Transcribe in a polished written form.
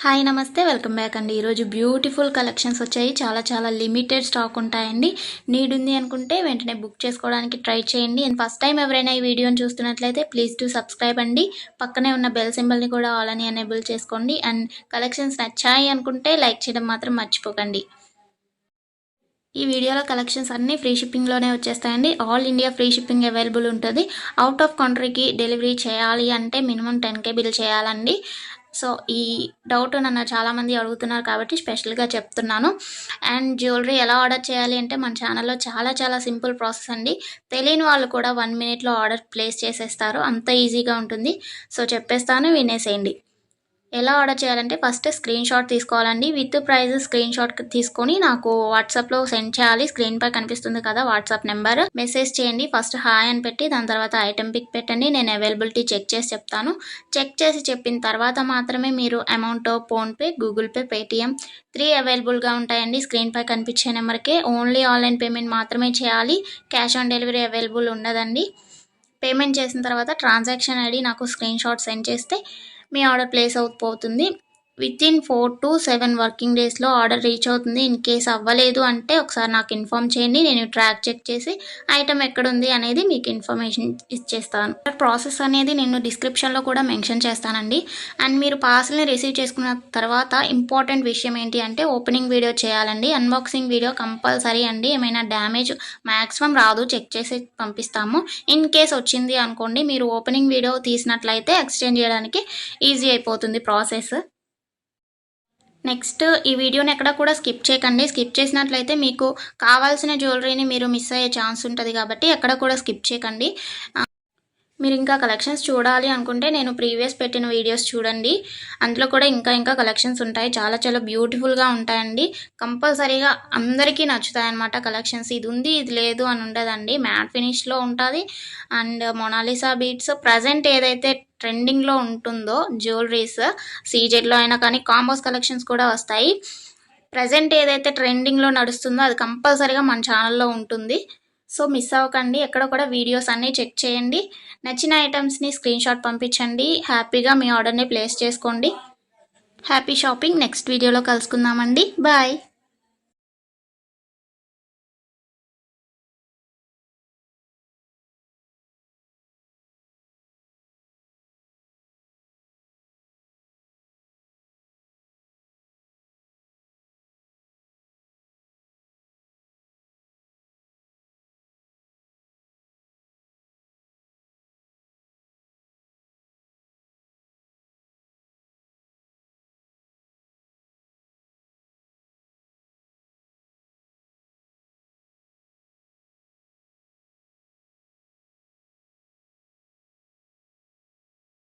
Hi నమస్తే welcome back అండి. ఈరోజు బ్యూటిఫుల్ కలెక్షన్స్ వచ్చాయి. చాలా లిమిటెడ్ స్టాక్ ఉంటాయండి. నీడ్ ఉంది అనుకుంటే వెంటనే బుక్ చేసుకోవడానికి ట్రై చేయండి. అండ్ ఫస్ట్ టైం ఎవరైనా ఈ వీడియోని చూస్తున్నట్లయితే ప్లీజ్ టు సబ్స్క్రైబ్ అండి. పక్కనే ఉన్న బెల్ సింబల్ని కూడా ఆల్ అని ఎనేబుల్ చేసుకోండి. అండ్ కలెక్షన్స్ నచ్చాయి అనుకుంటే లైక్ చేయడం మాత్రం మర్చిపోకండి. ఈ వీడియోలో కలెక్షన్స్ అన్నీ ఫ్రీ షిప్పింగ్లోనే వచ్చేస్తాయండి. All India free shipping available ఉంటుంది. అవుట్ ఆఫ్ కంట్రీకి డెలివరీ చేయాలి అంటే మినిమం 10K బిల్ చేయాలండి. సో ఈ డౌట్ నన్ను చాలామంది అడుగుతున్నారు కాబట్టి స్పెషల్గా చెప్తున్నాను. అండ్ జ్యువెలరీ ఎలా ఆర్డర్ చేయాలి అంటే మన ఛానల్లో చాలా సింపుల్ ప్రాసెస్ అండి. తెలియని వాళ్ళు కూడా 1 మినిట్లో ఆర్డర్ ప్లేస్ చేసేస్తారు. అంత ఈజీగా ఉంటుంది. సో చెప్పేస్తాను, వినేసేయండి. ఎలా ఆర్డర్ చేయాలంటే ఫస్ట్ స్క్రీన్ షాట్ తీసుకోవాలండి. విత్ ప్రైస్ స్క్రీన్ షాట్ తీసుకొని నాకు వాట్సాప్లో సెండ్ చేయాలి. స్క్రీన్ పై కనిపిస్తుంది కదా వాట్సాప్ నెంబర్, మెసేజ్ చేయండి. ఫస్ట్ హాయ్ అని పెట్టి దాని తర్వాత ఐటెం పిక్ పెట్టండి. నేను అవైలబిలిటీ చెక్ చేసి చెప్తాను. చెక్ చేసి చెప్పిన తర్వాత మాత్రమే మీరు amount PhonePe, Google pay, Paytm 3 అవైలబుల్గా ఉంటాయండి. స్క్రీన్ పై కనిపించే నెంబర్కే ఓన్లీ ఆన్లైన్ పేమెంట్ మాత్రమే చేయాలి. క్యాష్ ఆన్ డెలివరీ అవైలబుల్ ఉండదండి. పేమెంట్ చేసిన తర్వాత ట్రాన్సాక్షన్ ఐడి నాకు స్క్రీన్ షాట్ సెండ్ చేస్తే మీ ఆర్డర్ ప్లేస్ అవుతుంది. వితిన్ 4 to 7 వర్కింగ్ డేస్లో ఆర్డర్ రీచ్ అవుతుంది. ఇన్ కేస్ అవ్వలేదు అంటే ఒకసారి నాకు ఇన్ఫామ్ చేయండి. నేను ట్రాక్ చెక్ చేసి ఐటమ్ ఎక్కడుంది అనేది మీకు ఇన్ఫర్మేషన్ ఇచ్చేస్తాను. ప్రాసెస్ అనేది నేను డిస్క్రిప్షన్లో కూడా మెన్షన్ చేస్తానండి. అండ్ మీరు పార్సల్ని రిసీవ్ చేసుకున్న తర్వాత ఇంపార్టెంట్ విషయం ఏంటి అంటే ఓపెనింగ్ వీడియో చేయాలండి. అన్బాక్సింగ్ వీడియో కంపల్సరీ అండి. ఏమైనా డ్యామేజ్ మ్యాక్సిమం రాదు, చెక్ చేసి పంపిస్తాము. ఇన్ కేస్ వచ్చింది అనుకోండి, మీరు ఓపెనింగ్ వీడియో తీసినట్లయితే ఎక్స్చేంజ్ చేయడానికి ఈజీ అయిపోతుంది ప్రాసెస్. నెక్స్ట్ ఈ వీడియోని ఎక్కడ కూడా స్కిప్ చేయకండి. స్కిప్ చేసినట్లయితే మీకు కావాల్సిన జ్యువెలరీని మీరు మిస్ అయ్యే ఛాన్స్ ఉంటుంది కాబట్టి ఎక్కడ కూడా స్కిప్ చేయకండి. మీరు ఇంకా కలెక్షన్స్ చూడాలి అనుకుంటే నేను ప్రీవియస్ పెట్టిన వీడియోస్ చూడండి. అందులో కూడా ఇంకా కలెక్షన్స్ ఉంటాయి. చాలా బ్యూటిఫుల్గా ఉంటాయండి. కంపల్సరీగా అందరికీ నచ్చుతాయి అన్నమాట కలెక్షన్స్. ఇది ఉంది ఇది లేదు అని ఉండదండి. మ్యాట్ ఫినిష్లో ఉంటుంది. అండ్ మొనాలిసా బీట్స్ ప్రజెంట్ ఏదైతే ట్రెండింగ్లో ఉంటుందో జ్యువెలరీస్ సీజెడ్లో అయినా కానీ కాంబోస్ కలెక్షన్స్ కూడా వస్తాయి. ప్రజెంట్ ఏదైతే ట్రెండింగ్లో నడుస్తుందో అది కంపల్సరీగా మన ఛానల్లో ఉంటుంది. సో మిస్ అవ్వకండి. ఎక్కడ కూడా వీడియోస్ అన్నీ చెక్ చేయండి. నచ్చిన ఐటమ్స్ని స్క్రీన్ షాట్ పంపించండి. హ్యాపీగా మీ ఆర్డర్ని ప్లేస్ చేసుకోండి. Happy shopping. నెక్స్ట్ వీడియోలో కలుసుకుందామండి. బాయ్.